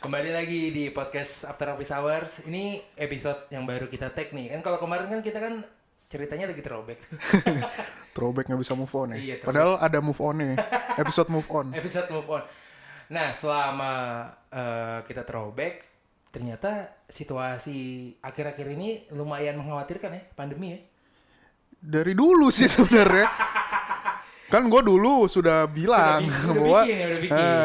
Kembali lagi di podcast After Office Hours. Ini episode yang baru kita take nih. Kan kalau kemarin kan kita kan ceritanya lagi throwback. Throwback gak bisa move on ya. Iya, Padahal ada move on-nya. Episode move on. Episode move on. Nah, selama kita throwback, ternyata situasi akhir-akhir ini lumayan mengkhawatirkan ya, pandemi ya. Dari dulu sih sebenarnya. Kan gue dulu sudah bilang bahwa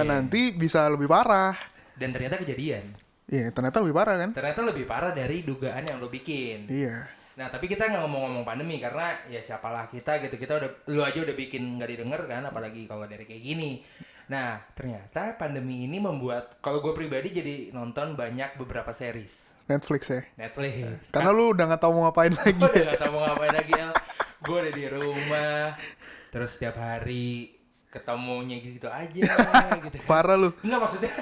nanti bisa lebih parah. Dan ternyata kejadian. Iya, ternyata lebih parah kan? Ternyata lebih parah dari dugaan yang lo bikin. Iya. Nah, tapi kita nggak ngomong-ngomong pandemi karena ya siapalah kita gitu. Kita udah, lu aja udah bikin nggak didengar kan, apalagi kalau dari kayak gini. Nah, ternyata pandemi ini membuat, kalau gue pribadi jadi nonton banyak beberapa series. Netflix ya. Netflix. Karena lu udah gak tahu mau ngapain lagi. Gue udah gak tau mau ngapain lagi, El. Gue udah di rumah, terus setiap hari ketemunya gitu aja gitu. Parah lu. Enggak maksudnya.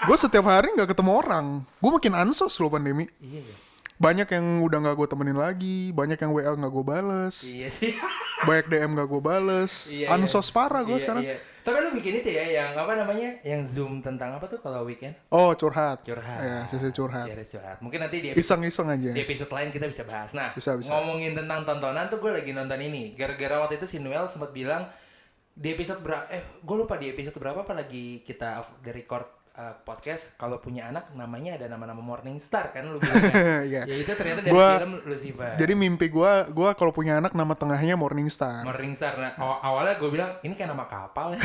Gue setiap hari gak ketemu orang. Gue makin ansos loh pandemi. Iya ya. Banyak yang udah gak gue temenin lagi. Banyak yang WA gak gue bales. Iya sih. Banyak DM gak gue bales. Iya, Ansos parah gue iya, sekarang. Iya. Tapi lu bikin itu ya, yang apa namanya? Yang Zoom tentang apa tuh kalau weekend? Oh, curhat. Curhat. Ya, sesi curhat. Series curhat. Mungkin nanti di episode, Iseng-iseng aja. di episode lain kita bisa bahas. Nah, Bisa. ngomongin tentang tontonan tuh gue lagi nonton ini. Gara-gara waktu itu si Noel sempat bilang di episode berapa? Gue lupa di episode berapa apa lagi kita di record podcast. Kalau punya anak namanya ada nama-nama Morning Star kan lu bilang kan? Iya. Ya itu ternyata dari film Lucifer. Jadi mimpi gue kalau punya anak nama tengahnya Morning Star. Morning Star. Nah, awalnya gue bilang ini kayak nama kapal ya.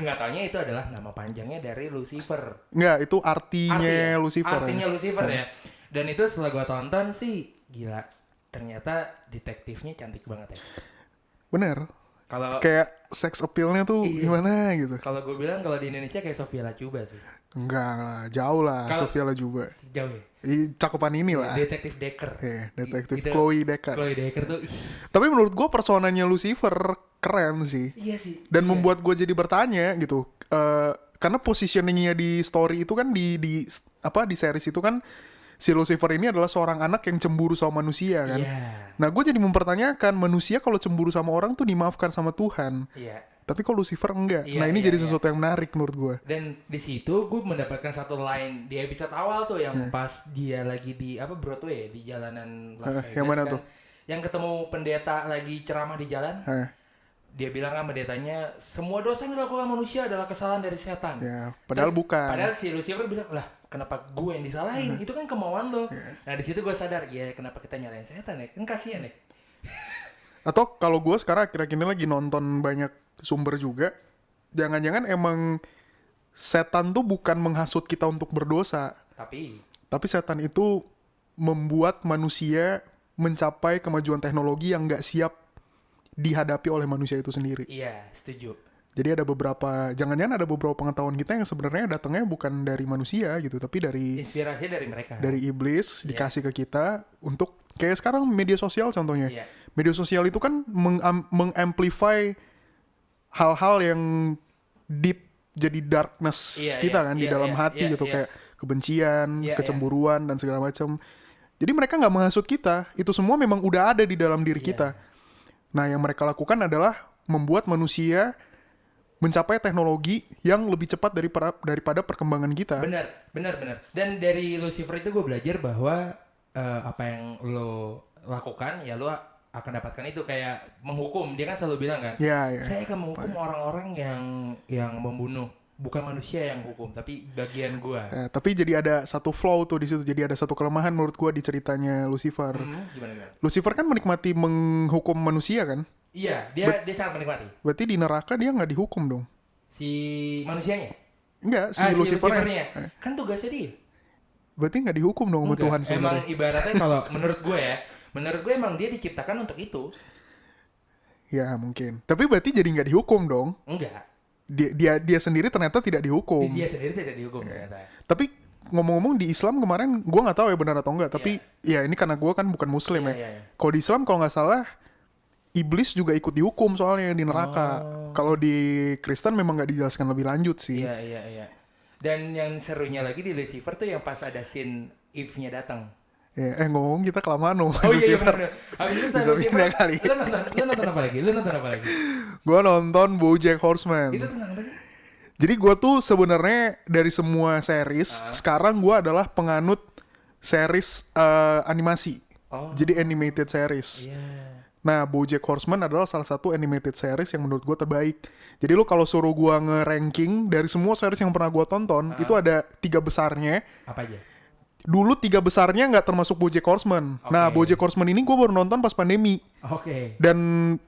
Nggak taunya itu adalah nama panjangnya dari Lucifer. Enggak, itu artinya Lucifer. Artinya Lucifer ya. Dan itu setelah gue tonton sih gila. Ternyata detektifnya cantik banget ya. Bener. Kalau Kayak sex appeal-nya tuh gimana gitu. kalau gue bilang kalau di Indonesia kayak Sofia Lacuba sih. Enggak lah, jauh lah Sofia Lajuba. Jauh ya. Cakupan ini lah. Detektif Decker. Detektif Gitu. Chloe Decker. Chloe Decker tuh. Tapi menurut gue personanya Lucifer keren sih. Iya sih. Dan membuat gue jadi bertanya gitu. Karena positioningnya di story itu kan di series itu kan si Lucifer ini adalah seorang anak yang cemburu sama manusia kan. Iya. Nah gue jadi mempertanyakan manusia kalau cemburu sama orang tuh dimaafkan sama Tuhan. Iya. Tapi kok Lucifer enggak. Iya, Nah ini iya, jadi iya. sesuatu yang menarik menurut gue. Dan di situ gue mendapatkan satu line di episode awal tuh yang pas dia lagi di apa Broadway di jalanan Las Vegas. yang mana kan. tuh? Yang ketemu pendeta lagi ceramah di jalan. Dia bilang kan pendetanya semua dosa yang dilakukan manusia adalah kesalahan dari setan. Ya, padahal bukan. Padahal si Lucifer bilang lah kenapa gue yang disalahin? Itu kan kemauan lo. Nah di situ gue sadar ya kenapa kita nyalain setan ya? Kan kasihan ya. Atau kalau gue sekarang akhir-akhir ini lagi nonton banyak sumber juga, jangan-jangan emang setan tuh bukan menghasut kita untuk berdosa, Tapi setan itu membuat manusia mencapai kemajuan teknologi yang nggak siap dihadapi oleh manusia itu sendiri. iya setuju. Jadi ada beberapa, jangan-jangan ada beberapa pengetahuan kita yang sebenarnya datangnya bukan dari manusia gitu, tapi dari Inspirasi dari mereka. iblis dikasih ke kita untuk kayak sekarang media sosial contohnya. Iya. Media sosial itu kan mengamplify hal-hal yang deep jadi darkness kita kan di dalam hati gitu kayak kebencian, kecemburuan dan segala macam. Jadi mereka nggak menghasut kita, itu semua memang udah ada di dalam diri kita. Nah yang mereka lakukan adalah membuat manusia mencapai teknologi yang lebih cepat daripada perkembangan kita. Benar. Dan dari Lucifer itu gue belajar bahwa apa yang lo lakukan ya lo akan dapatkan itu, kayak menghukum. Dia kan selalu bilang kan, saya akan menghukum orang-orang yang membunuh, bukan manusia yang hukum, tapi bagian gue. Tapi jadi ada satu flaw tuh di situ, jadi ada satu kelemahan menurut gue di ceritanya Lucifer. Gimana? Lucifer kan menikmati menghukum manusia kan? Iya, dia sangat menikmati. Berarti di neraka dia nggak dihukum dong? Si manusianya? Enggak, si Lucifernya. Kan tugasnya dia. Berarti nggak dihukum dong sama Tuhan sebenarnya. Emang ibaratnya kalau menurut gue emang dia diciptakan untuk itu. Ya mungkin. Tapi berarti jadi nggak dihukum dong? Enggak. Dia sendiri ternyata tidak dihukum. Dia sendiri tidak dihukum ternyata. Tapi ngomong-ngomong di Islam kemarin, gue nggak tahu ya benar atau enggak. Tapi ya ini karena gue kan bukan Muslim ya. Kalau di Islam kalau nggak salah, iblis juga ikut dihukum soalnya di neraka. Kalau di Kristen memang nggak dijelaskan lebih lanjut sih. Iya. Dan yang serunya lagi di Lucifer tuh yang pas ada scene Eve-nya datang. Ya, ngomong kita kelamaan loh. Oh iya benar. Habis itu saya Lucifer kali. Lu nonton apa lagi? Gue nonton BoJack Horseman. Itu tentang apa sih? Jadi gue tuh sebenarnya dari semua series, sekarang gue adalah penganut series animasi. Jadi animated series. Yeah. Nah, BoJack Horseman adalah salah satu animated series yang menurut gue terbaik. Jadi lo kalau suruh gue nge-ranking dari semua series yang pernah gue tonton, itu ada 3 besarnya. Apa aja? Dulu 3 besarnya nggak termasuk BoJack Horseman. Okay. Nah, BoJack Horseman ini gue baru nonton pas pandemi. Oke. Okay. Dan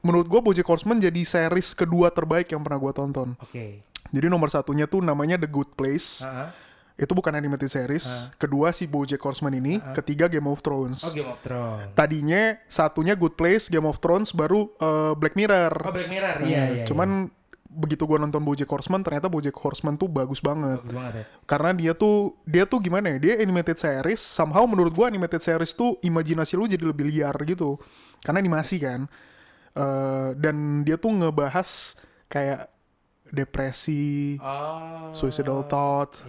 menurut gue BoJack Horseman jadi series kedua terbaik yang pernah gue tonton. Oke. Okay. Jadi nomor satunya tuh namanya The Good Place. Itu bukan animated series. Kedua si BoJack Horseman ini. Ketiga Game of Thrones. Oh, Game of Thrones. Tadinya satunya Good Place, Game of Thrones, baru Black Mirror. Oh, Black Mirror. Iya. Cuman begitu gue nonton BoJack Horseman, ternyata BoJack Horseman tuh bagus banget. Bagus banget ya. Karena dia tuh gimana ya? Dia animated series. Somehow menurut gue animated series tuh imajinasi lu jadi lebih liar gitu. Karena animasi kan. Dan dia tuh ngebahas kayak depresi, suicidal thought,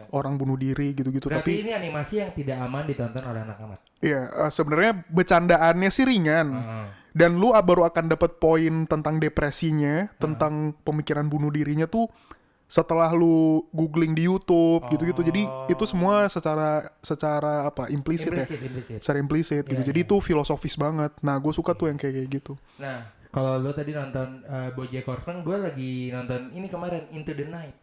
orang bunuh diri gitu-gitu. Berarti ini animasi yang tidak aman ditonton oleh anak-anak. Iya, sebenarnya bercandaannya sih ringan. Dan lu baru akan dapat poin tentang depresinya, tentang pemikiran bunuh dirinya tuh setelah lu googling di YouTube gitu-gitu. Jadi itu semua secara apa? Implisit ya. Secara implisit gitu. Jadi itu filosofis banget. Nah, gue suka tuh yang kayak gitu. Nah, kalau lo tadi nonton BoJack Horseman, gue lagi nonton ini kemarin, Into the Night.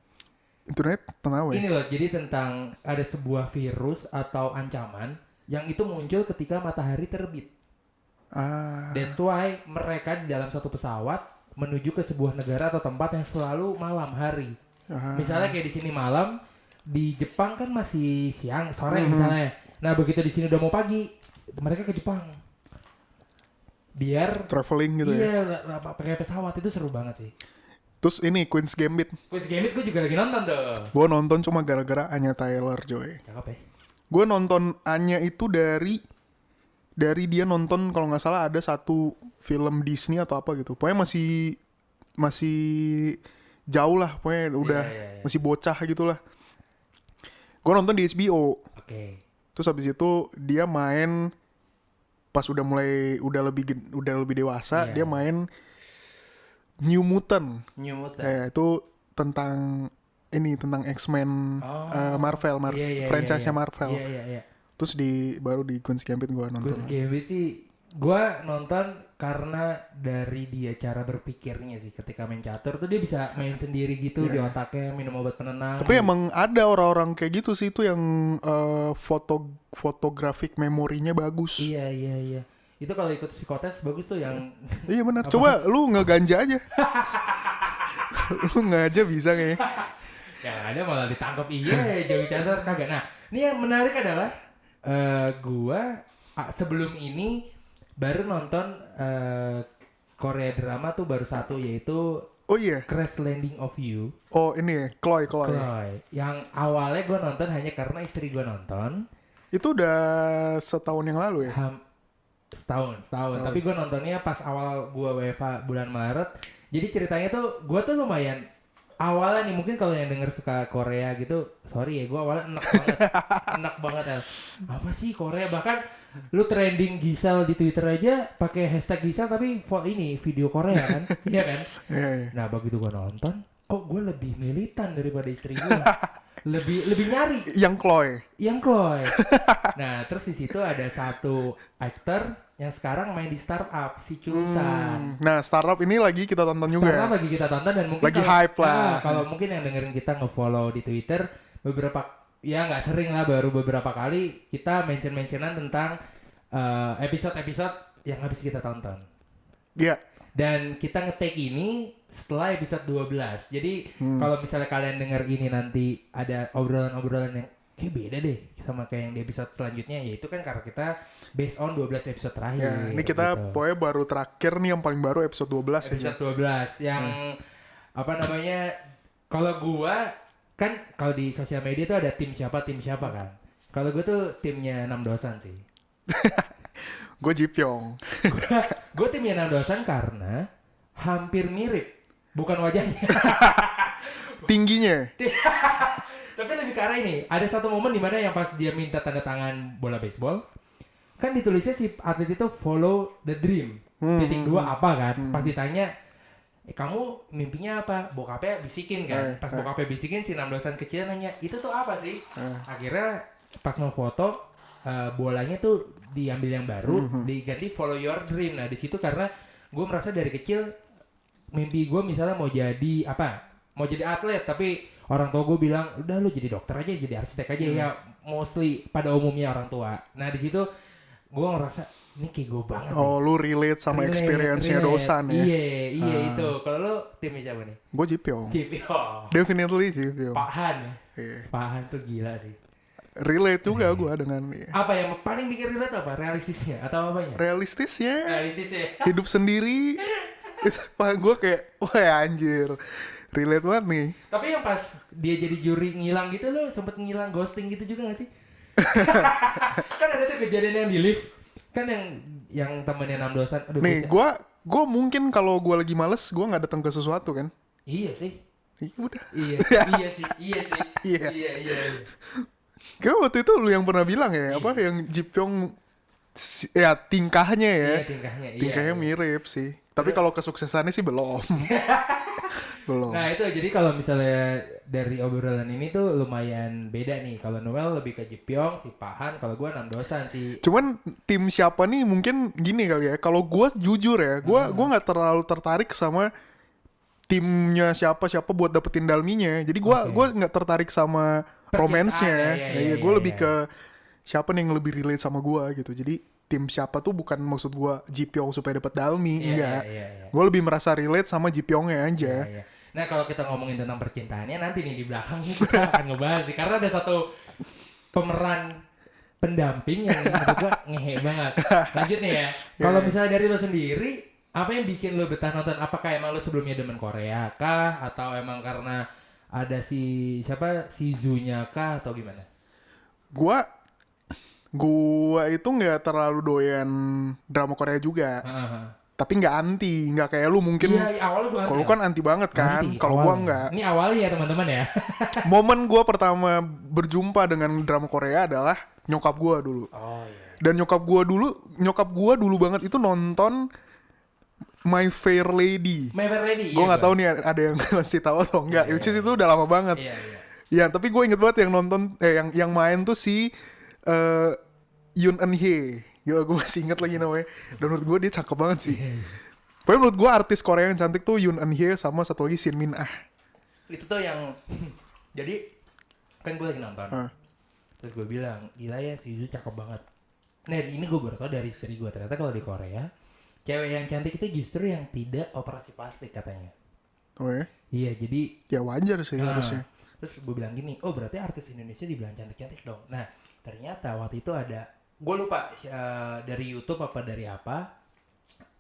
Into the Night tentang apa ya? Ini loh, jadi tentang ada sebuah virus atau ancaman yang itu muncul ketika matahari terbit. That's why mereka di dalam satu pesawat menuju ke sebuah negara atau tempat yang selalu malam hari. Misalnya kayak di sini malam, di Jepang kan masih siang, sore misalnya. Nah begitu di sini udah mau pagi, mereka ke Jepang. Biar traveling gitu ya. Iya, pakai pesawat itu seru banget sih. Terus ini Queen's Gambit. Queen's Gambit gue juga lagi nonton tuh. Gue nonton cuma gara-gara Anya Taylor, Joy. Cakep ya. Gue nonton Anya itu dari dia nonton kalau nggak salah ada satu film Disney atau apa gitu. Pokoknya masih jauh lah, pokoknya udah masih bocah gitulah. Gue nonton di HBO. Oke. Terus habis itu dia main pas udah lebih dewasa, dia main New Mutant. Kayak itu tentang X-Men, Marvel, franchise-nya Marvel. Iya. Terus baru di Queen's Gambit gue nonton. Queen's Gambit sih gue nonton karena dari dia cara berpikirnya sih, ketika main catur tuh dia bisa main sendiri gitu di otaknya, minum obat penenang. Tapi emang ada orang-orang kayak gitu sih, itu yang fotografik memorinya bagus. Iya. Itu kalau ikut psikotes bagus tuh yang. Iya benar. Coba lu ngeganja aja. Lu ngajak bisa kayaknya. Yang ada malah ditangkap Joey Chandler kagak. Nah, ini yang menarik adalah gua sebelum ini baru nonton Korea drama tuh baru satu, yaitu Crash Landing of You. Oh ini ya, Chloe. Yang awalnya gue nonton hanya karena istri gue nonton. Itu udah setahun yang lalu ya? Setahun. Tapi gue nontonnya pas awal gue WFH bulan Maret. Jadi ceritanya tuh gue tuh lumayan awalnya nih, mungkin kalau yang denger suka Korea gitu, sorry ya, gue awalnya enak banget ya. Apa sih Korea, bahkan lu trending Gisel di Twitter aja pakai hashtag Gisel tapi ini video Korea kan. Iya kan? Yeah. Nah begitu gue nonton, kok gue lebih militan daripada istri gue. lebih nyari yang Chloe. Nah terus di situ ada satu aktor yang sekarang main di Startup, si Chulsan. Nah Startup ini lagi kita tonton juga. Startup lagi kita tonton dan mungkin lagi hype lah. Kalau mungkin yang dengerin kita nge-follow di Twitter nggak sering lah, baru beberapa kali kita mention-mentionan tentang episode-episode yang habis kita tonton. Iya. Dan kita nge-take ini setelah episode 12. Jadi kalau misalnya kalian denger ini nanti ada obrolan-obrolan yang kayak beda deh sama kayak yang di episode selanjutnya, yaitu kan karena kita based on 12 episode terakhir. Ya, ini kita pokoknya baru terakhir nih, yang paling baru episode 12. Episode 12 yang apa namanya, kalau gua kan kalau di sosial media tuh ada tim siapa kan. Kalau gua tuh timnya 6 dosan sih. Gue Jipyong. Gue timnya 6 dosan karena hampir mirip, bukan wajahnya. Tingginya. Tapi lebih ke arah ini. Ada satu momen di mana yang pas dia minta tanda tangan bola baseball, kan ditulisnya si atlet itu follow the dream. Titik 2 apa kan? Pas ditanya kamu mimpinya apa? Bokapnya bisikin kan. Pas bokapnya bisikin si 6 dosan kecil nanya, itu tuh apa sih? Akhirnya pas mau foto bolanya tuh diambil yang baru, diganti follow your dream. Nah di situ karena gue merasa dari kecil mimpi gue misalnya mau jadi apa? Mau jadi atlet, tapi orang tua gue bilang udah lu jadi dokter aja, jadi arsitek aja ya. Mostly pada umumnya orang tua. Nah di situ gue ngerasa ini kayak gue banget. Oh, lu relate sama experience-nya dosan ya? Iya itu. Kalau lu timnya siapa nih? Gue Jipyong. Definitely Jipyong. Pak Han ya? Pak Han tuh gila sih. Relate juga gue dengan... Apa yang paling bikin relate apa? Realistisnya atau apanya? Realistisnya. Hidup sendiri. Pak gue kayak, wah anjir. Relate banget nih. Tapi yang pas dia jadi juri ngilang gitu lo sempet ngilang ghosting gitu juga gak sih? Kan ada tuh kejadian yang di lift. Kan yang temennya 6 dosan. Aduh, nih gue mungkin kalau gue lagi males gue nggak datang ke sesuatu kan. Iya sih. Udah. Iya sih. Iya. Kayak waktu itu lu yang pernah bilang ya, apa yang Jipyong ya tingkahnya ya. Iya, tingkahnya mirip sih. Tapi kalau kesuksesannya sih belum. Belum. Nah itu jadi kalau misalnya dari obrolan ini tuh lumayan beda nih. Kalau Noel lebih ke Jipyong, si Pahan. Kalau gue 6 dosan sih. Cuman tim siapa nih mungkin gini kali ya. Kalau gue jujur ya, gue nggak terlalu tertarik sama timnya siapa buat dapetin dalminya. Jadi gue nggak tertarik sama romance-nya. Iya, gue lebih ke siapa nih yang lebih relate sama gue gitu. Jadi tim siapa tuh bukan maksud gue Jipyong supaya dapat dalmi, enggak. Gue lebih merasa relate sama Jipyongnya aja. Nah kalau kita ngomongin tentang percintaannya nanti nih di belakang kita akan ngebahas nih. Karena ada satu pemeran pendamping yang menurut gue ngehe banget. Lanjut nih ya. Kalau misalnya dari lo sendiri, apa yang bikin lo betah nonton? Apakah emang lo sebelumnya demen Korea kah? Atau emang karena ada si Zunya kah? Atau gimana? Gua itu nggak terlalu doyan drama Korea juga. Tapi nggak anti, nggak kayak lu mungkin. Iya, awalnya gue anti. Kalau lu kan anti banget kan. Kalau gua nggak. Ini awalnya ya teman-teman ya. Momen gua pertama berjumpa dengan drama Korea adalah nyokap gua dulu. Oh iya. Dan nyokap gua dulu banget itu nonton My Fair Lady. My Fair Lady. Gua nggak tahu nih ada yang masih tahu atau enggak. Which is itu udah lama banget. Iya. Ya, tapi gue inget banget yang nonton yang main tuh si Yoon Eun Hye. Gila, gue masih inget lagi namanya. Dan menurut gue dia cakep banget sih. Pokoknya menurut gue artis Korea yang cantik tuh Yoon Eun Hye sama satu lagi Shin Min Ah. Itu tuh yang jadi kan gue lagi nonton. Terus gue bilang, gila ya si Yu cakep banget. Nah ini gue baru tau dari istri gue. Ternyata kalau di Korea cewek yang cantik itu justru yang tidak operasi plastik katanya. Oh ya? Iya jadi ya wajar sih harusnya. Terus gue bilang gini, oh berarti artis Indonesia dibilang cantik-cantik dong. Nah ternyata waktu itu ada, gue lupa dari YouTube apa dari apa,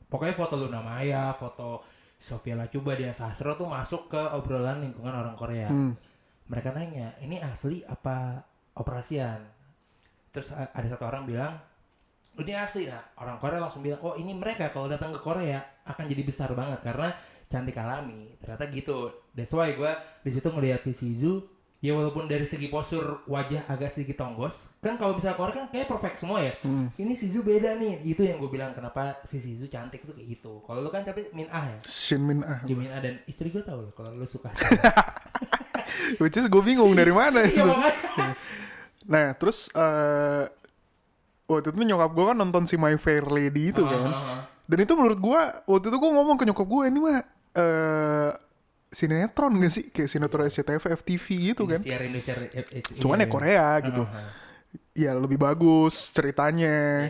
pokoknya foto Luna Maya, foto Sofia Lacuba, Dian Sastro tuh masuk ke obrolan lingkungan orang Korea. Mereka nanya, ini asli apa operasian? Terus ada satu orang bilang, ini asli. Nah orang Korea langsung bilang, oh ini mereka kalau datang ke Korea akan jadi besar banget karena cantik alami. Ternyata gitu. That's why gue di situ ngelihat si Shizu, ya walaupun dari segi postur wajah agak sedikit tonggos, kan kalau misalnya Korea kan kayak perfect semua ya. Ini Shizu beda nih. Itu yang gue bilang kenapa si Shizu cantik tuh kayak gitu. Kalau lu kan tapi Min Ah ya. Shin Min Ah. Jim Min Ah, dan istri gue tahu loh kalau lu suka. Which is gue bingung dari mana itu. Iya, nah terus waktu itu nyokap gue kan nonton si My Fair Lady itu kan. Dan itu menurut gue, waktu itu gue ngomong ke nyokap gue, ini mah sinetron gak sih? Kayak sinetron SCTV, FTV gitu kan. Cuman ya Korea gitu. Ya lebih bagus ceritanya.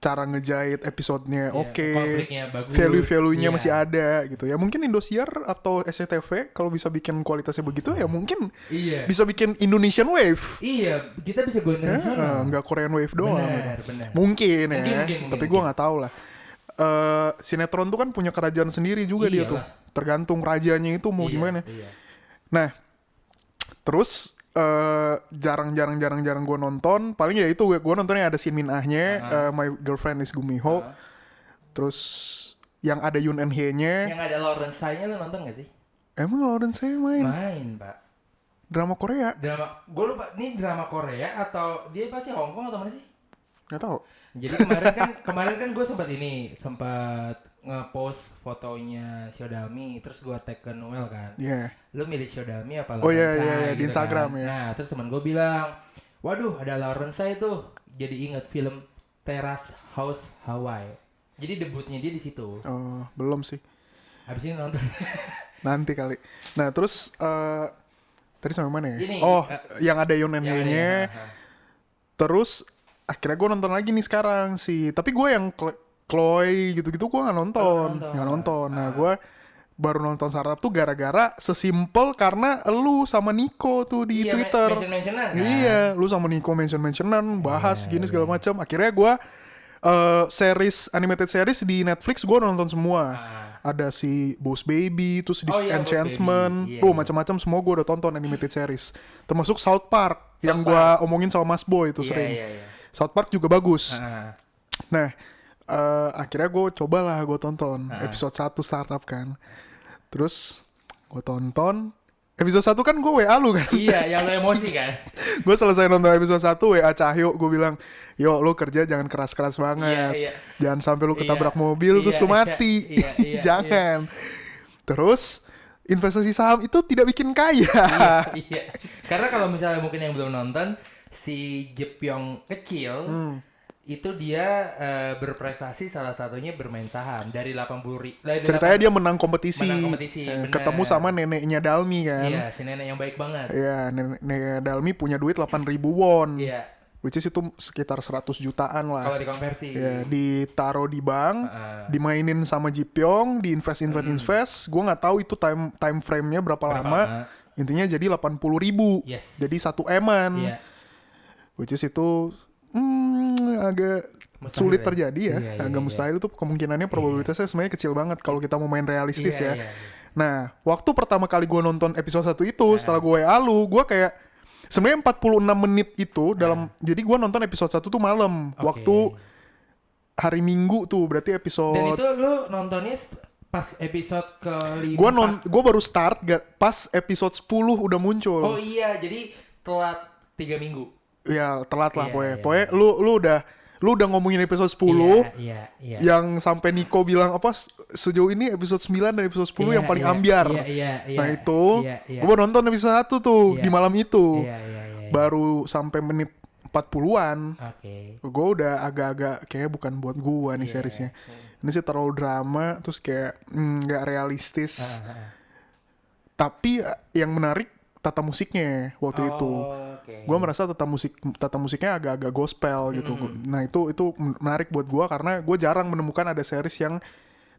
Cara ngejahit episodenya oke. Value-value-nya masih ada gitu. Ya mungkin Indosiar atau SCTV kalau bisa bikin kualitasnya begitu ya mungkin bisa bikin Indonesian Wave. Iya, kita bisa go internasional. Nggak Korean Wave doang. Benar. Mungkin. Tapi gue nggak tahu lah. Sinetron tuh kan punya kerajaan sendiri juga dia tuh. Tergantung rajanya itu mau gimana. Nah, terus jarang gue nonton. Paling ya itu gue nontonnya ada Shin Min Ah-nya, My Girlfriend is Gumiho. Terus yang ada Yoon Eun Hye-nya. Yang ada Lawrence Tsai-nya lo nonton gak sih? Emang Lawrence Tsai main? Main, Pak. Drama Korea? Gue lupa, ini drama Korea atau dia pasti Hong Kong atau mana sih? Gak tau. Jadi kemarin kan gue sempat nge-post fotonya Xiaomi, terus gue tag ke Noel kan. Iya. Lu milih Xiaomi apa Lawrence? Oh iya gitu di Instagram kan. ya. Nah terus teman gue bilang, waduh ada Lawrence itu, jadi ingat film Terrace House Hawaii. Jadi debutnya dia di situ. Oh belum sih. Habis ini nonton. Nanti kali. Nah terus tadi sampai mana ya? Ini, yang ada Yonennya. Terus akhirnya gue nonton lagi nih sekarang sih. Tapi gue yang Chloe gitu-gitu gue nggak nonton. Nah gue baru nonton startup tuh gara-gara sesimpel karena lu sama Nico tuh di Twitter. Mention-mentionan kan? Iya, lu sama Nico mention-mentionan, bahas gini segala macam. Akhirnya gue animated series di Netflix gue nonton semua. Ada si Boss Baby, terus Disenchantment, macam-macam semua gue udah tonton animated series. Termasuk South Park yang gue omongin sama Mas Boy itu sering. South Park juga bagus. Nah, akhirnya gue cobalah gue tonton episode 1 startup kan. Terus gue tonton episode 1 kan gue WA lu kan. Iya, yang lu emosi kan. Gue selesai nonton episode 1 WA Cahyo, gue bilang, "Yo, lu kerja jangan keras-keras banget. Jangan sampai lu ketabrak mobil terus lu mati." Jangan. Terus investasi saham itu tidak bikin kaya. Iya. Karena kalau misalnya mungkin yang belum nonton, si Jepyong kecil itu dia berprestasi salah satunya bermain saham dari 80 ceritanya dia menang kompetisi ketemu bener. sama neneknya Dalmi kan. Iya, si nenek yang baik banget. Iya, nenek Dalmi punya duit 8.000 won. Iya. Which is itu sekitar 100 jutaan lah. Kalau dikonversi. Iya, ditaruh di bank, dimainin sama Jipyong, diinvest. Gue nggak tahu itu time frame-nya berapa lama. Intinya jadi 80.000. Yes. Jadi 1 eman. Iya. Which is itu agak mustahil sulit terjadi ya. Agak mustahil itu kemungkinannya, probabilitasnya sebenarnya kecil banget kalau kita mau main realistis ya. Nah, waktu pertama kali gue nonton episode 1 itu, setelah gue WA lu, gue kayak sebenarnya 46 menit itu dalam jadi gue nonton episode 1 tuh malam. Waktu hari Minggu tuh, berarti episode. Dan itu lu nontonnya pas episode ke-5. Gue baru start pas episode 10 udah muncul. Oh iya, jadi telat 3 minggu. Ya telat lah pokoknya lu udah ngomongin episode 10 yang sampai Nico bilang apa sejauh ini episode 9 dan episode 10 yang paling ambiar. Nah itu gue baru nonton episode 1 tuh di malam itu. Baru sampai menit 40-an. Gue udah agak-agak kayaknya bukan buat gue nih seriesnya. Ini sih terlalu drama terus kayak gak realistis. Tapi yang menarik tata musiknya waktu itu. Gue merasa tata musiknya agak-agak gospel gitu. Nah itu menarik buat gue karena gue jarang menemukan ada series yang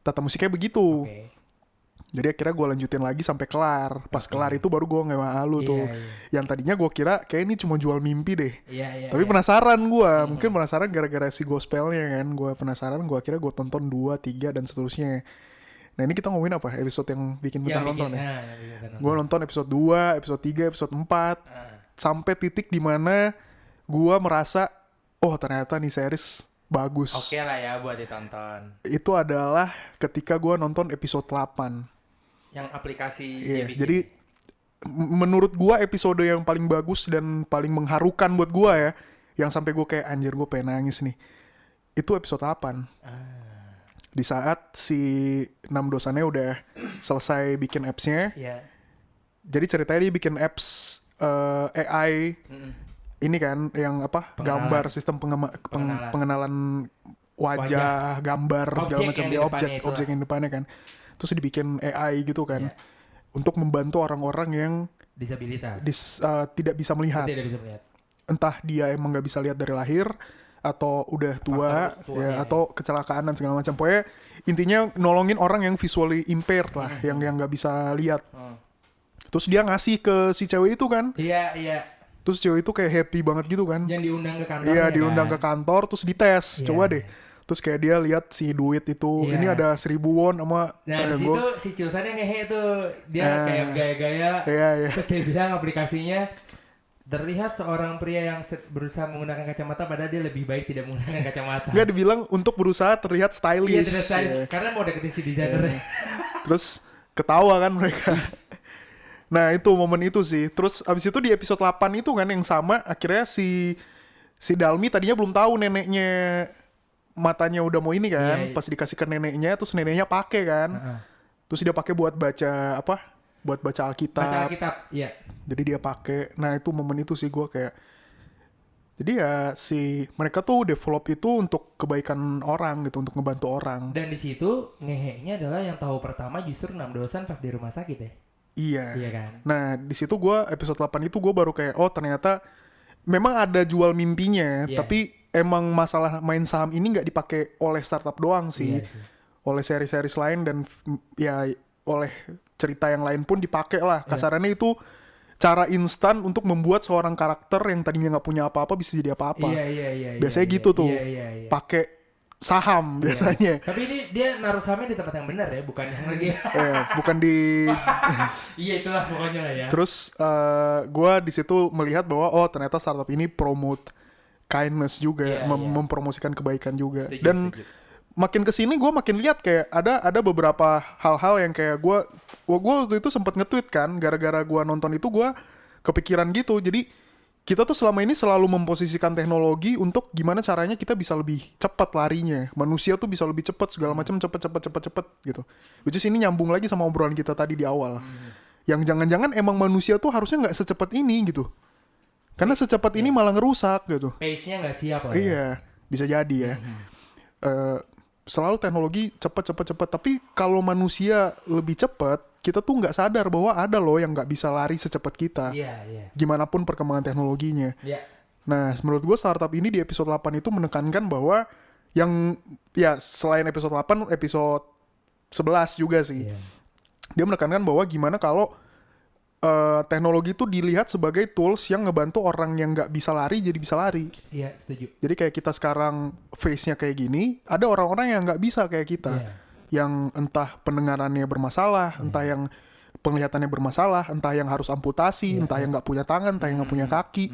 tata musiknya begitu. Jadi akhirnya gue lanjutin lagi sampai kelar. Pas kelar itu baru gue nge-WA tuh. Yang tadinya gue kira kayak ini cuma jual mimpi deh. Tapi penasaran gue. Mungkin penasaran gara-gara si gospelnya kan. Gue penasaran, gue akhirnya gue tonton 2, 3 dan seterusnya. Nah ini kita ngomongin apa? Episode yang bikin betah nonton ya? Gue nonton episode 2, episode 3, episode 4 sampai titik dimana gue merasa oh ternyata nih series bagus. Oke lah ya buat ditonton. Itu adalah ketika gue nonton episode 8 yang aplikasi jadi menurut gue episode yang paling bagus dan paling mengharukan buat gue ya, yang sampai gue kayak anjir gue pengen nangis nih, itu episode 8. Di saat si 6 dosannya udah selesai bikin apps-nya. Jadi ceritanya dia bikin apps AI ini kan yang apa gambar sistem pengenalan wajah, gambar segala macam di objek yang depannya kan. Terus dibikin AI gitu kan untuk membantu orang-orang yang disabilitas tidak bisa melihat. Entah dia emang nggak bisa lihat dari lahir atau udah tua atau kecelakaan dan segala macam. Pokoknya intinya nolongin orang yang visually impaired lah, yang nggak bisa lihat. Terus dia ngasih ke si cewek itu kan. Terus cewek itu kayak happy banget gitu kan. Yang diundang ke kantor. Iya, diundang ke kantor terus dites. Coba deh. Terus kayak dia lihat si duit itu, ini ada 1.000 won sama. Nah di situ si Chilsannya ngehe tuh, dia kayak gaya-gaya. Terus dia bilang aplikasinya, terlihat seorang pria yang berusaha menggunakan kacamata padahal dia lebih baik tidak menggunakan kacamata. Nggak, dibilang untuk berusaha terlihat stylish. Iya, terlihat stylish. Karena mau deketin si desainer. Terus ketawa kan mereka. Nah itu momen itu sih. Terus abis itu di episode 8 itu kan yang sama, akhirnya si Dalmi tadinya belum tahu neneknya matanya udah mau ini kan, pas dikasih ke neneknya, terus neneknya pakai kan, terus dia pakai buat baca apa? Buat baca Alkitab. Baca Alkitab, iya. Jadi dia pakai. Nah itu momen itu sih gue kayak. Jadi ya mereka tuh develop itu untuk kebaikan orang gitu, untuk ngebantu orang. Dan di situ ngeheknya adalah yang tahu pertama justru 6 dosan pas di rumah sakit ya. Iya. Iya kan. Nah di situ gue episode 8 itu gue baru kayak ternyata memang ada jual mimpinya, tapi emang masalah main saham ini nggak dipakai oleh startup doang sih, oleh seri-seri lain dan ya oleh cerita yang lain pun dipakai lah. Kasarannya itu cara instan untuk membuat seorang karakter yang tadinya nggak punya apa-apa bisa jadi apa-apa. Iya. Biasanya gitu tuh, pakai saham biasanya. Tapi ini dia naruh sahamnya di tempat yang benar ya, bukan yang lagi. Bukan di. Iya itulah pokoknya lah ya. Terus gue di situ melihat bahwa ternyata startup ini promote kindness juga, mempromosikan kebaikan juga. Setuju. Makin kesini gue makin lihat kayak ada beberapa hal-hal yang kayak gue waktu itu sempat nge-tweet kan, gara-gara gue nonton itu gue kepikiran gitu. Jadi kita tuh selama ini selalu memposisikan teknologi untuk gimana caranya kita bisa lebih cepat larinya, manusia tuh bisa lebih cepat segala macam, cepet gitu. Which is ini nyambung lagi sama obrolan kita tadi di awal, yang jangan-jangan emang manusia tuh harusnya nggak secepat ini gitu, karena secepat ini malah ngerusak gitu. Pace-nya nggak siap lah. Iya, bisa jadi ya. Selalu teknologi cepat, tapi kalau manusia lebih cepat, kita tuh nggak sadar bahwa ada loh yang nggak bisa lari secepat kita. Gimana pun perkembangan teknologinya. Nah, menurut gue startup ini di episode 8 itu menekankan bahwa yang ya selain episode 8, episode 11 juga sih. Dia menekankan bahwa gimana kalau teknologi itu dilihat sebagai tools yang ngebantu orang yang nggak bisa lari jadi bisa lari. Iya, setuju. Jadi kayak kita sekarang face-nya kayak gini, ada orang-orang yang nggak bisa kayak kita. Yang entah pendengarannya bermasalah, entah yang penglihatannya bermasalah, entah yang harus amputasi, entah yang nggak punya tangan, entah yang nggak punya kaki.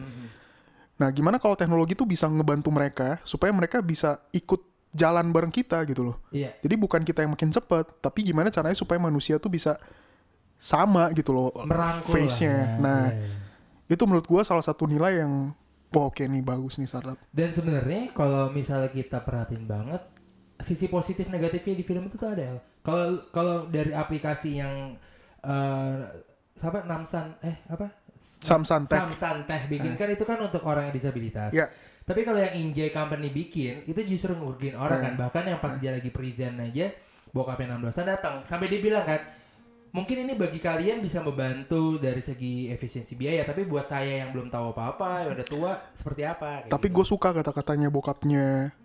Nah, gimana kalau teknologi itu bisa ngebantu mereka supaya mereka bisa ikut jalan bareng kita gitu loh. Jadi bukan kita yang makin cepat, tapi gimana caranya supaya manusia tuh bisa sama gitu loh face-nya. Nah, itu menurut gue salah satu nilai yang oke nih, bagus nih startup. Dan sebenarnya kalau misalnya kita perhatiin banget, sisi positif negatifnya di film itu tuh ada. Kalau dari aplikasi yang Samsan Tech bikin kan itu kan untuk orang yang disabilitas. Tapi kalau yang Injay Company bikin itu justru ngurgin orang kan. Bahkan yang pas dia lagi present aja, bokapnya 6 dosan datang sampai dia bilang kan, mungkin ini bagi kalian bisa membantu dari segi efisiensi biaya, tapi buat saya yang belum tahu apa-apa, yang udah tua, seperti apa? Tapi gue suka kata-katanya bokapnya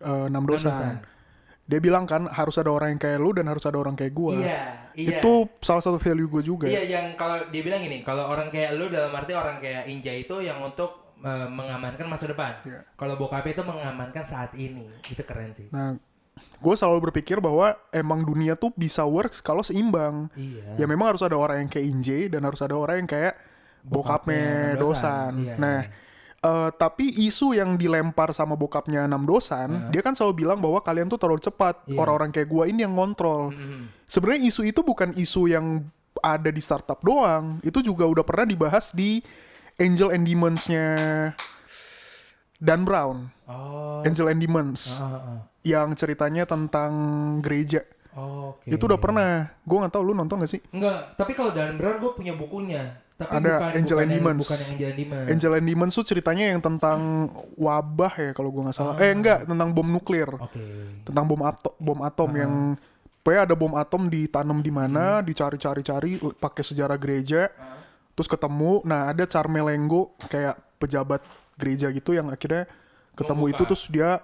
6 dosan. Dia bilang kan harus ada orang yang kayak lu dan harus ada orang kayak gue. Iya. Itu salah satu value gue juga. Iya, yang kalau dia bilang gini, kalau orang kayak lu dalam arti orang kayak Injay itu yang untuk mengamankan masa depan. Kalau bokapnya itu mengamankan saat ini. Itu keren sih. Nah, gue selalu berpikir bahwa emang dunia tuh bisa works kalau seimbang. Ya memang harus ada orang yang kayak Injay dan harus ada orang yang kayak bokapnya dosan. Nah, tapi isu yang dilempar sama bokapnya 6 dosan, dia kan selalu bilang bahwa kalian tuh terlalu cepat. Orang-orang kayak gue ini yang ngontrol. Sebenarnya isu itu bukan isu yang ada di startup doang. Itu juga udah pernah dibahas di Angel and Demons-nya Dan Brown. Angel and Demons. Yang ceritanya tentang gereja. Itu udah pernah. Gue gak tahu lu nonton gak sih? Enggak, tapi kalau Dan Brown gue punya bukunya. Tapi ada Angel and Demons. Bukan yang Angel and Demons. Angel and Demons tuh ceritanya yang tentang wabah ya kalau gue gak salah. Enggak, tentang bom nuklir. Tentang bom atom yang pokoknya ada bom atom ditanam di mana, dicari-cari pakai sejarah gereja. Terus ketemu, nah ada Carmelengo kayak pejabat gereja gitu yang akhirnya ketemu itu terus dia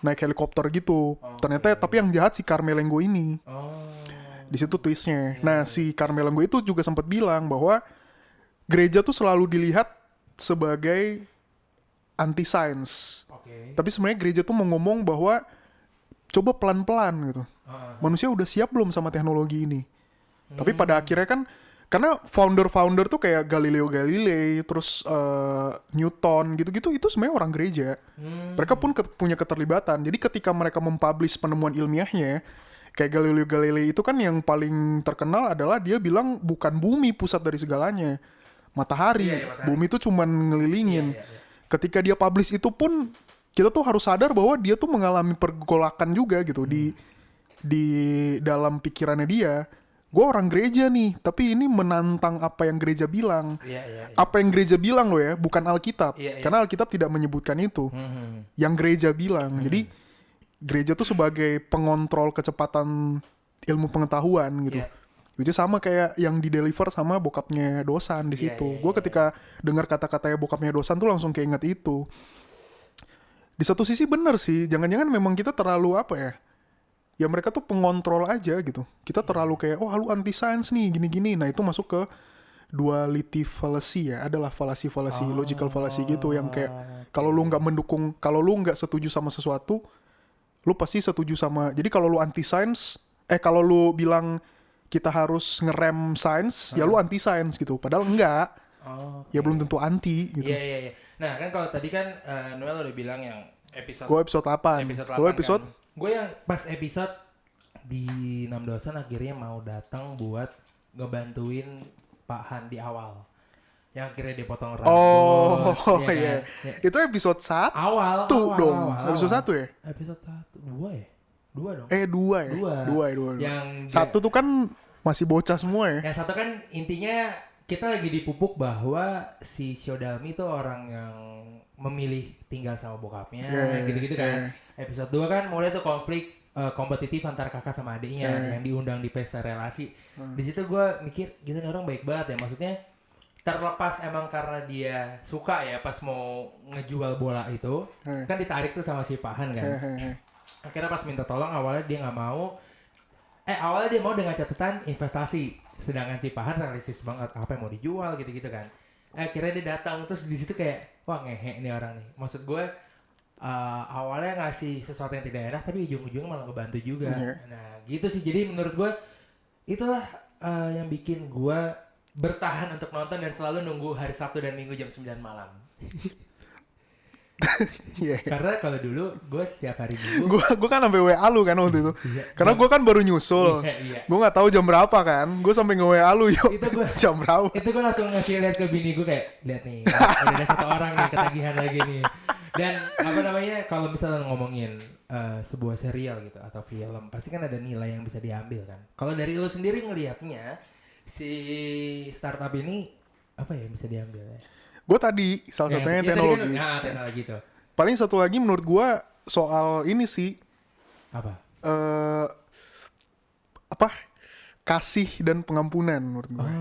naik helikopter gitu. Ternyata tapi yang jahat si Carmelengo ini. Di situ twistnya. Nah si Carmelengo itu juga sempat bilang bahwa gereja tuh selalu dilihat sebagai anti sains. Tapi sebenarnya gereja tuh mau ngomong bahwa coba pelan-pelan gitu. Manusia udah siap belum sama teknologi ini? Tapi pada akhirnya kan karena founder tuh kayak Galileo Galilei, terus Newton gitu-gitu itu sebenarnya orang gereja. Mereka pun punya keterlibatan. Jadi ketika mereka mempublish penemuan ilmiahnya, kayak Galileo Galilei itu kan yang paling terkenal adalah dia bilang bukan bumi pusat dari segalanya, matahari. Bumi itu cuman ngelilingin. Ketika dia publish itu pun kita tuh harus sadar bahwa dia tuh mengalami pergolakan juga gitu di dalam pikirannya dia. Gue orang gereja nih, tapi ini menantang apa yang gereja bilang. Apa yang gereja bilang loh ya, bukan Alkitab. Karena Alkitab tidak menyebutkan itu. Yang gereja bilang. Jadi gereja tuh sebagai pengontrol kecepatan ilmu pengetahuan gitu. Itu sama kayak yang di-deliver sama bokapnya Dosan di situ. Gue ketika dengar kata-katanya bokapnya Dosan tuh langsung keinget itu. Di satu sisi bener sih, jangan-jangan memang kita terlalu apa ya? Ya mereka tuh pengontrol aja gitu. Kita terlalu kayak, oh lu anti science nih, gini-gini. Nah itu masuk ke duality fallacy ya. Adalah fallacy, logical fallacy gitu. Yang kayak, kalau lu nggak mendukung, kalau lu nggak setuju sama sesuatu, lu pasti setuju sama, jadi kalau lu anti science, kalau lu bilang kita harus ngerem science, ya lu anti science gitu. Padahal enggak. Ya belum tentu anti gitu. Iya. Nah kan kalau tadi kan Noel udah bilang yang episode. Gue episode 8. Gue episode. Gue yang pas episode di 6 dosen akhirnya mau datang buat ngebantuin Pak Han di awal. Yang akhirnya dia potong rambut. Iya. Ya. Itu episode 1. Awal dong. Awal. Episode 1 ya? Episode 1. 2 ya? 2 dong. 2 ya? 2. Yang 1 tuh kan masih bocah semua ya. Yang 1 kan intinya kita lagi dipupuk bahwa si Syodalmi itu orang yang memilih tinggal sama bokapnya, gitu-gitu kan. Episode 2 kan mulai tuh konflik kompetitif antar kakak sama adiknya yang diundang di pesta relasi. Di situ gue mikir, gitu nih orang baik banget ya. Maksudnya terlepas emang karena dia suka ya pas mau ngejual bola itu, kan ditarik tuh sama si Pahan kan. Akhirnya pas minta tolong awalnya dia nggak mau. Awalnya dia mau dengan catatan investasi. Sedangkan si Pahan realistis banget, apa yang mau dijual gitu-gitu kan. Akhirnya dia datang terus di situ kayak, wah ngehe nih orang nih. Maksud gue awalnya ngasih sesuatu yang tidak enak tapi ujung-ujungnya malah ngebantu juga. Nah gitu sih, jadi menurut gue itulah yang bikin gue bertahan untuk nonton dan selalu nunggu hari Sabtu dan Minggu jam 9 malam. Karena kalau dulu gue setiap hari Minggu gue kan sampai WA lu kan waktu itu. Karena gue kan baru nyusul. Gue nggak tahu jam berapa kan. Gue sampai nge-WA lu yuk. Jam berapa? Itu gue langsung ngasih lihat ke bini gue kayak, lihat nih, udah ada 1 orang nih ketagihan lagi nih. Dan apa namanya, kalau misalnya ngomongin sebuah serial gitu atau film, pasti kan ada nilai yang bisa diambil kan. Kalau dari lu sendiri ngelihatnya si startup ini apa ya bisa diambil ya? Gue tadi salah satunya teknologi. Teknologi tuh. Paling satu lagi menurut gue soal ini sih. Apa? Kasih dan pengampunan menurut gue.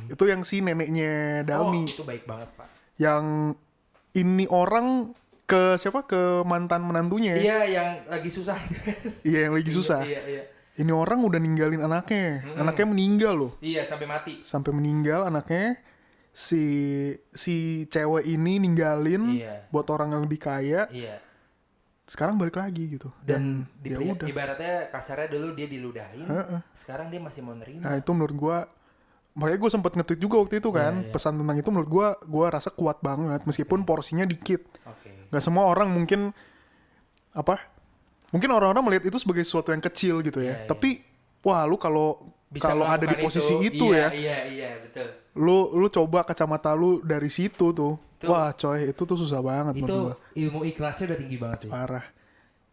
Itu yang si neneknya Dalmi. Itu baik banget pak. Yang ini orang ke mantan menantunya. Iya yang lagi susah. Yang lagi susah. Iya. Ini orang udah ninggalin anaknya. Anaknya meninggal loh. Iya sampai mati. Sampai meninggal anaknya. Si cewek ini ninggalin buat orang yang lebih kaya. Sekarang balik lagi gitu. Dan ya udah. Ibaratnya kasarnya dulu dia diludahin. Sekarang dia masih mau nerima. Nah itu menurut gue, makanya gue sempet nge-tweet juga waktu itu kan. Pesan tentang itu menurut gue rasa kuat banget. Meskipun porsinya dikit. Gak semua orang mungkin mungkin orang-orang melihat itu sebagai sesuatu yang kecil gitu ya. Tapi wah lu kalau ada di posisi itu ya. Iya betul. Lu coba kacamata lu dari situ tuh. Wah coy itu tuh susah banget. Itu ilmu ikhlasnya udah tinggi banget sih. Parah.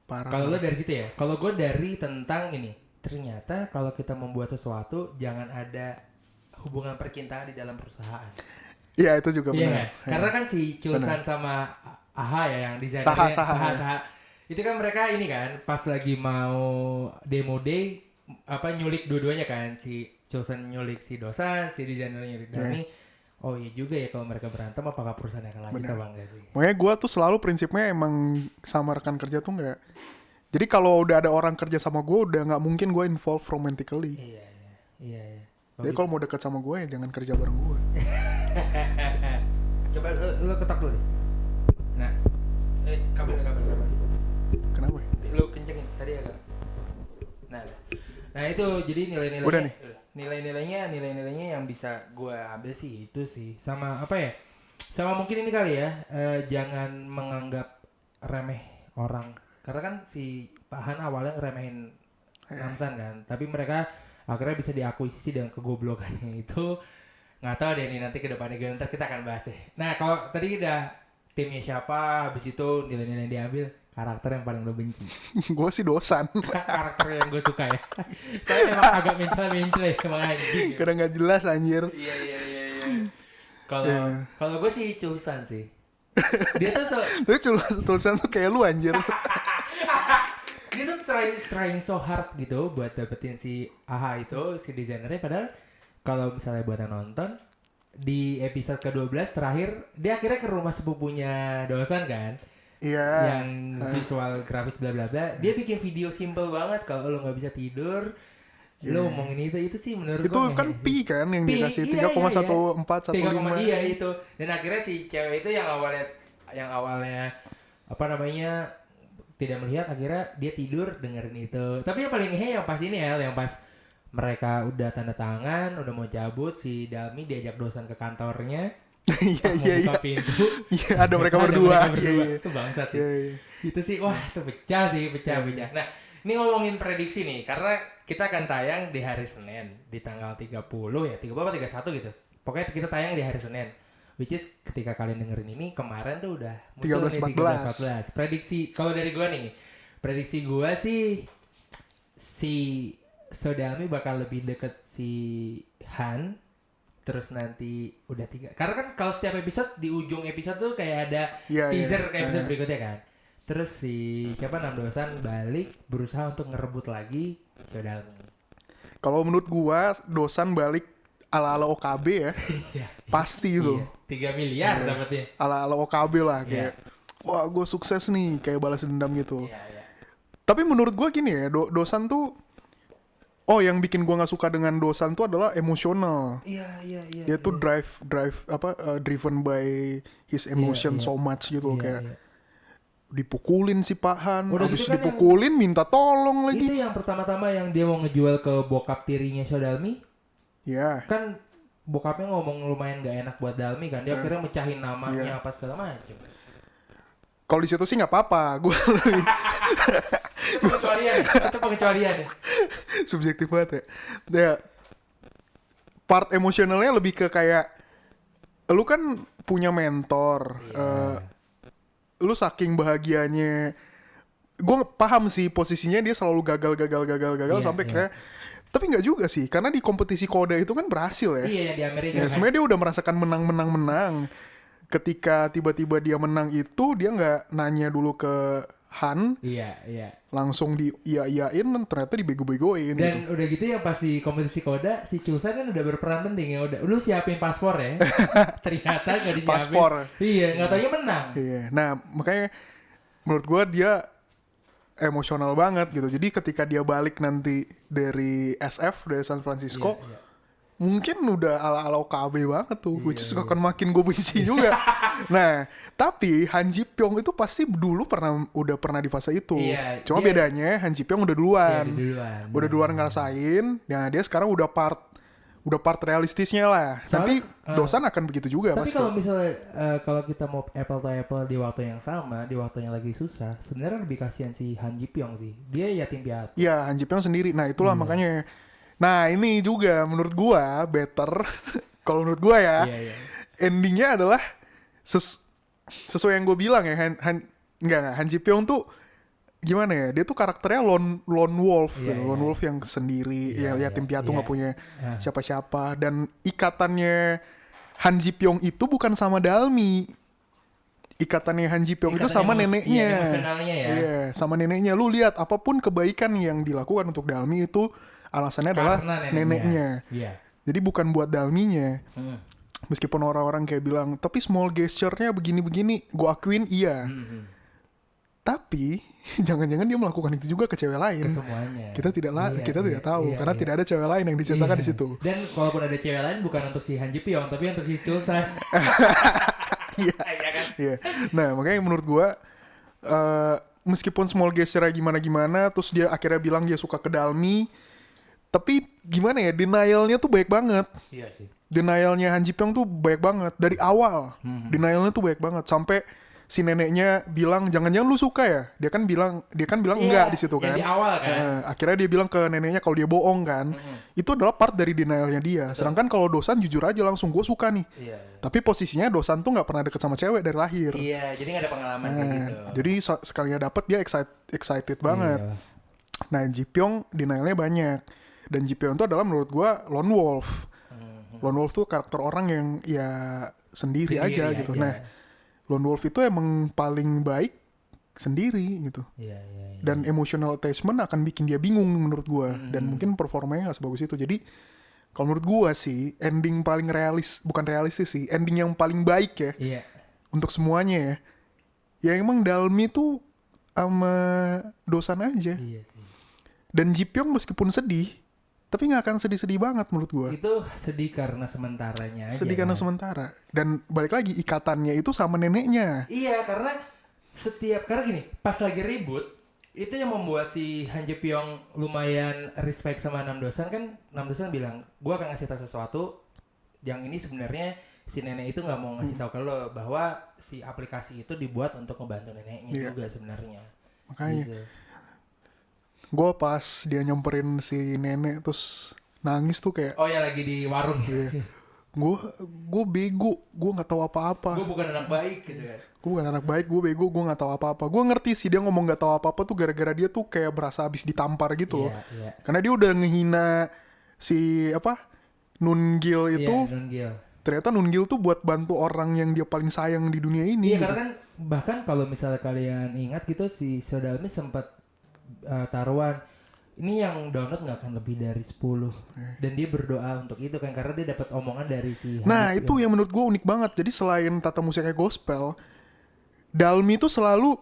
Kalau lu dari situ ya. Kalau gue dari tentang ini. Ternyata kalau kita membuat sesuatu jangan ada hubungan percintaan di dalam perusahaan. Iya itu juga benar. Karena kan si Chulsan sama Aha ya yang desainernya Saha. Itu kan mereka ini kan pas lagi mau demo day nyulik dua-duanya kan, si Chulsan nyulik si Dosan, si desainer nyulik Dami. Oh iya juga ya kalau mereka berantem apakah perusahaan akan lanjut apa enggak sih? Makanya gue tuh selalu prinsipnya emang sama rekan kerja tuh enggak. Jadi kalau udah ada orang kerja sama gue udah nggak mungkin gue involve romantically. Iya. Jadi kalau mau dekat sama gue ya jangan kerja bareng gue. Coba lu ketok dulu deh. Nah, kabel. Kenapa? Lu kencengin tadi agak. Nah itu jadi nilai-nilainya yang bisa gue ambil sih itu sih sama sama mungkin ini kali ya jangan menganggap remeh orang karena kan si Pahan awalnya ngeremehin Namsan kan tapi mereka akhirnya bisa diakuisisi dengan kegoblokannya itu nggak tahu deh nih nanti kedepannya ntar kita akan bahas deh. Nah kalau tadi udah timnya siapa, habis itu nilai-nilai yang diambil, karakter yang paling lo benci. Gue sih Dosan. Karakter yang gue suka ya. Saya emang agak mencela emang anjing. Karena nggak jelas anjir. Iya. Kalau gue sih Chulsan sih. Dia tuh Tapi Chulsan tuh kayak lu anjir. Dia tuh trying so hard gitu buat dapetin si AHA itu, si desainernya. Padahal kalau misalnya buat yang nonton, di episode ke-12 terakhir, dia akhirnya ke rumah sepupunya Dosan kan? Iya. Yang visual grafis bla bla bla. Dia bikin video simple banget kalau lo nggak bisa tidur. Lo ngomongin itu sih menurut itu kan Pi kan yang dikasih 3,1415. Iya itu. Dan akhirnya si cewek itu yang awalnya apa namanya tidak melihat, akhirnya dia tidur dengerin itu. Tapi yang paling yang pas ini yang pas mereka udah tanda tangan, udah mau cabut, si Dalmi diajak Dosan ke kantornya. Iya. Buka pintu. Iya, ada mereka berdua. Iya. Itu bangsat sih. Itu sih wah, itu pecah. Nah, ini ngomongin prediksi nih, karena kita akan tayang di hari Senin di tanggal 30 ya, 30 apa 31 gitu. Pokoknya kita tayang di hari Senin. Which is ketika kalian dengerin ini kemarin tuh udah 13-14. Prediksi kalau dari gua nih, prediksi gua sih si Sodalmi bakal lebih deket si Han, terus nanti udah 3. Karena kan kalau setiap episode di ujung episode tuh kayak ada teaser kayak episode berikutnya kan. Terus si Dosan balik berusaha untuk ngerebut lagi Sodalmi. Kalau menurut gua Dosan balik ala-ala OKB ya. Pasti itu. 3 miliar dapatnya. Ala-ala OKB lah kayak wah gue sukses nih, kayak balas dendam gitu. Iya. Tapi menurut gua gini ya, Dosan tuh yang bikin gua nggak suka dengan Dosan tuh adalah emosional. Iya. Dia tuh driven by his emotion so much gitu kayak dipukulin si Pak Han, habis gitu kan dipukulin minta tolong lagi. Itu yang pertama-tama yang dia mau ngejual ke bokap tirinya Sodalmi. Iya. Kan bokapnya ngomong lumayan gak enak buat Dalmi kan, dia akhirnya mecahin namanya apa segala macam. Kalau di situ sih nggak apa-apa, gue itu pengecualian ya. Subjektif banget ya. Part emosionalnya lebih ke kayak lu kan punya mentor, lu saking bahagianya, gue paham sih posisinya dia selalu gagal sampai kira. Tapi nggak juga sih, karena di kompetisi kode itu kan berhasil ya. Iya, di Amerika. Sebenarnya dia udah merasakan menang. Ketika tiba-tiba dia menang itu, dia nggak nanya dulu ke Han. Iya. Langsung iya-iyain, ternyata dibego-begoin. Dan gitu. Udah gitu ya pas di kompetisi kode, si Chulsan kan udah berperan penting ya. Lu siapin paspor ya. Ternyata nggak disiapin. Paspor. Iya, nggak taunya menang. Iya. Nah, makanya menurut gua dia emosional banget gitu. Jadi ketika dia balik nanti dari SF, dari San Francisco, mungkin udah ala-ala OKB banget tuh, which is akan makin gue benci juga. Nah, tapi Han Ji Pyong itu pasti dulu udah pernah di fase itu. Cuma bedanya Han Ji Pyong udah duluan. Udah duluan ngerasain. Nah, dia sekarang udah part realistisnya lah. Nanti Dosan akan begitu juga tapi pasti. Tapi kalau misalnya kalau kita mau apple to apple di waktu yang sama, di waktu yang lagi susah, sebenarnya lebih kasihan si Han Ji Pyong sih. Dia yatim piatu. Iya, Han Ji Pyong sendiri. Nah, itulah makanya. Nah, ini juga menurut gua better. Kalau menurut gua ya, endingnya adalah sesuai yang gue bilang ya. Han Ji Pyong tuh gimana ya, dia tuh karakternya lone wolf, lone wolf yang sendiri, yatim piatu nggak punya siapa-siapa, dan ikatannya Han Ji Pyong itu bukan sama Dalmi, ikatannya Han Ji Pyong itu sama neneknya, sama neneknya. Lu lihat apapun kebaikan yang dilakukan untuk Dalmi itu alasannya adalah neneknya. Jadi bukan buat Dalminya. Meskipun orang-orang kayak bilang, tapi small gesture-nya begini-begini, gue akuin iya. Tapi jangan-jangan dia melakukan itu juga ke cewek lain. Ke semuanya. Kita tidak tahu karena tidak ada cewek lain yang diceritakan di situ. Dan kalaupun ada cewek lain bukan untuk si Han Ji Pyong, tapi untuk si Chulsan. Iya. Nah, makanya menurut gua meskipun small gesture gimana-gimana, terus dia akhirnya bilang dia suka ke Dalmi, tapi gimana ya, denialnya tuh baik banget. Iya sih. Denialnya Han Ji Pyong tuh baik banget dari awal. Denialnya tuh baik banget sampai si neneknya bilang jangan-jangan lu suka ya, dia kan bilang enggak di situ kan. Di awal kan. Akhirnya dia bilang ke neneknya kalau dia bohong kan. Itu adalah part dari denialnya dia. Betul. Sedangkan kalau Dosan jujur aja langsung gue suka nih. Tapi posisinya Dosan tuh nggak pernah deket sama cewek dari lahir. Jadi nggak ada pengalaman kayak gitu. Jadi sekalinya dapet dia excited banget. Nah Ji Pyong denialnya banyak. Dan Ji Pyong itu adalah menurut gue lone wolf. Lone wolf tuh karakter orang yang ya sendiri aja gitu. Nah lone wolf itu emang paling baik sendiri gitu. Dan emotional attachment akan bikin dia bingung menurut gue. Dan mungkin performanya gak sebagus itu. Jadi kalau menurut gue sih ending paling bukan realistis sih, ending yang paling baik ya untuk semuanya ya emang Dalmi tuh sama Dosan aja. Dan Ji Pyong meskipun sedih tapi gak akan sedih-sedih banget menurut gue. Itu sedih karena sementaranya aja. Sedih karena sementara. Dan balik lagi ikatannya itu sama neneknya. Iya, karena gini, pas lagi ribut, itu yang membuat si Han Ji Pyong lumayan respect sama Nam Dosan kan. Nam Dosan bilang, gue akan ngasih tau sesuatu yang ini sebenarnya si nenek itu gak mau ngasih tahu ke lo, bahwa si aplikasi itu dibuat untuk membantu neneknya juga sebenarnya. Makanya. Gitu. Gue pas dia nyamperin si nenek terus nangis tuh kayak ya lagi di warung. Gue bego, gue nggak tahu apa-apa. Gue bukan anak baik gitu kan. Gue bukan anak baik, gue bego, gue nggak tahu apa-apa. Gue ngerti sih dia ngomong nggak tahu apa-apa tuh gara-gara dia tuh kayak berasa abis ditampar gitu loh. Karena dia udah ngehina si Nungil itu. Nungil. Ternyata Nungil tuh buat bantu orang yang dia paling sayang di dunia ini. Iya gitu. Karena kan bahkan kalau misalnya kalian ingat gitu si Sodalmi sempat taruhan ini yang download nggak akan lebih dari 10 dan dia berdoa untuk itu kan karena dia dapat omongan dari si Hamid itu yang menurut gue unik banget. Jadi selain tata musiknya gospel, Dalmi itu selalu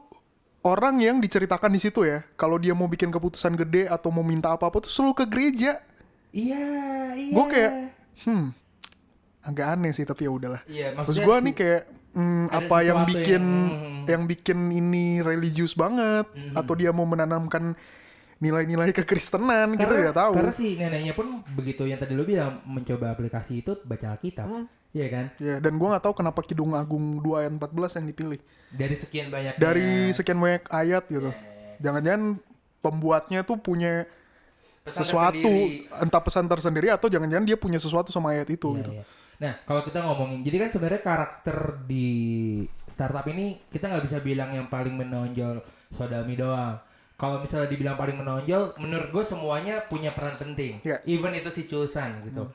orang yang diceritakan di situ ya. Kalau dia mau bikin keputusan gede atau mau minta apa-apa tuh selalu ke gereja. Iya. Gue kayak agak aneh sih tapi ya udahlah. Terus gue nih kayak apa yang bikin ini religius banget atau dia mau menanamkan nilai-nilai kekristenan kita tidak tahu. Karena si neneknya pun begitu yang tadi lo bilang mencoba aplikasi itu baca Alkitab. Iya kan? Iya, dan gue nggak tahu kenapa Kidung Agung 2 ayat 14 yang dipilih. Dari sekian banyak ayat gitu. Jangan-jangan pembuatnya tuh punya sesuatu, entah pesan tersendiri atau jangan-jangan dia punya sesuatu sama ayat itu gitu. Nah, kalau kita ngomongin, jadi kan sebenarnya karakter di startup ini kita nggak bisa bilang yang paling menonjol Sodalmi doang. Kalau misalnya dibilang paling menonjol, menurut gue semuanya punya peran penting. Even itu si Chulsan gitu.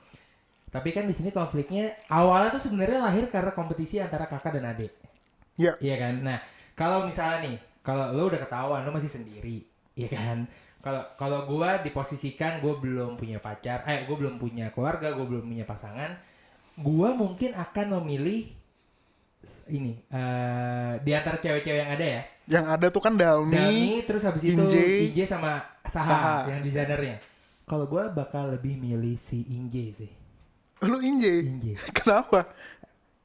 Tapi kan di sini konfliknya awalnya tuh sebenarnya lahir karena kompetisi antara kakak dan adik. Iya kan. Nah, kalau misalnya nih, kalau lo udah ketahuan lo masih sendiri, iya kan. Kalau gue diposisikan gue belum punya pacar, gue belum punya keluarga, gue belum punya pasangan, gue mungkin akan memilih ini di antara cewek-cewek yang ada ya. Yang ada tuh kan Dalmi terus habis itu Inje sama Saha yang desainernya. Kalau gue bakal lebih milih si Inje sih. Lu Inje? Kenapa?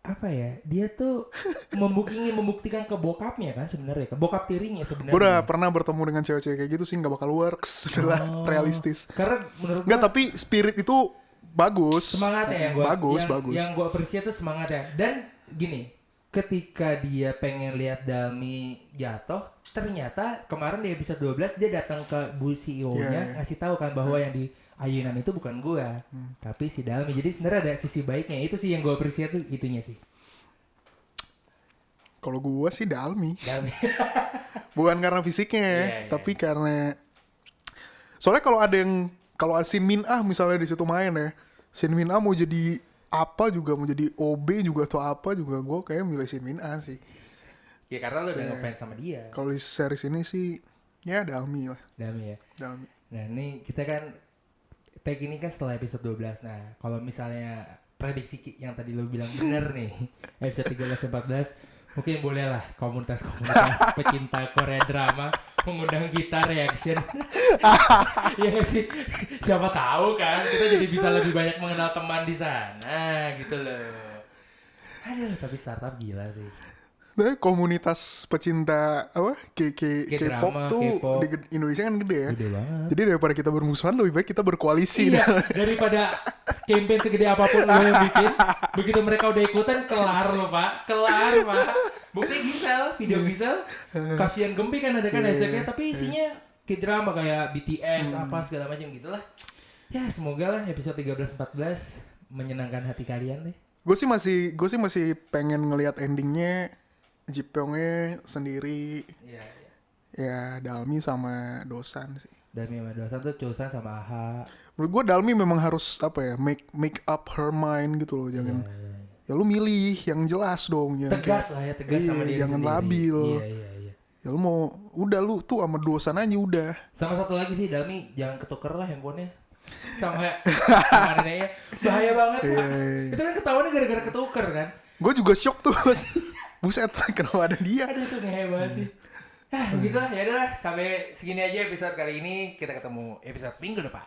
Apa ya? Dia tuh membuktikan ke bokapnya kan sebenarnya, ke bokap tirinya sebenarnya. Gue udah pernah bertemu dengan cewek-cewek kayak gitu sih, nggak bakal works, sudahlah realistis. Karena menurut gue nggak, tapi spirit itu bagus. Semangatnya bagus. Yang gue appreciate tuh semangatnya. Dan gini, ketika dia pengen lihat Dalmi jatuh, ternyata kemarin di episode 12 dia datang ke Bu CEO-nya ngasih tahu kan bahwa yang di ayunan itu bukan gua, tapi si Dalmi. Jadi sebenarnya ada sisi baiknya. Itu sih yang gue appreciate tuh itunya sih. Kalau gua sih Dalmi. Bukan karena fisiknya, tapi karena soalnya kalau si Min Ah misalnya di situ main ya, si Min Ah mau jadi apa juga, mau jadi OB juga atau apa juga, gue kayak milih si Min Ah sih. Ya karena lo udah ngefans sama dia. Kalau di series ini sih ya Dalmi lah. Dalmi ya. Dalmi. Nah ini kita kan tag ini kan setelah episode 12. Nah kalau misalnya prediksi yang tadi lo bilang bener nih, episode 13-14, mungkin boleh lah komunitas pecinta Korea drama mengundang kita reaction. Ya sih, siapa tahu kan kita jadi bisa lebih banyak mengenal teman di sana gitu loh. Aduh, tapi startup gila sih. Nah, komunitas pecinta K-pop tuh K-pop di Indonesia kan gede ya. Gede banget. Jadi daripada kita bermusuhan lebih baik kita berkoalisi. Iya, daripada campaign segede apapun lo yang bikin, begitu mereka udah ikutan kelar lo Pak. Bukti Gisel, video Gisel, kasihan Gempi kan ada kan hashtagnya, tapi isinya K-drama kayak BTS apa segala macam gitulah. Ya semoga lah episode 13-14 menyenangkan hati kalian deh. Gue sih masih pengen ngelihat endingnya Jipyongnya sendiri. Iya. Ya Dalmi sama Dosan sih. Dalmi sama Dosan tuh Chosan sama AHA. Menurut gue Dalmi memang harus apa ya, make up her mind gitu loh, jangan ya lu milih yang jelas dong, tegas lah ya, tegas sama diri jangan sendiri. labil. Iya. Ya lu mau udah lu tuh sama Dosan aja udah. Sama satu lagi sih Dalmi jangan ketuker lah handphonenya. Sama neneknya bahaya banget Pak. Itu kan ketahuannya gara-gara ketuker kan. Gue juga shock tuh. Buset, kenapa ada dia? Ada tuh ngehe banget sih. Begitulah, ya udah sampai segini aja episode kali ini. Kita ketemu episode minggu depan.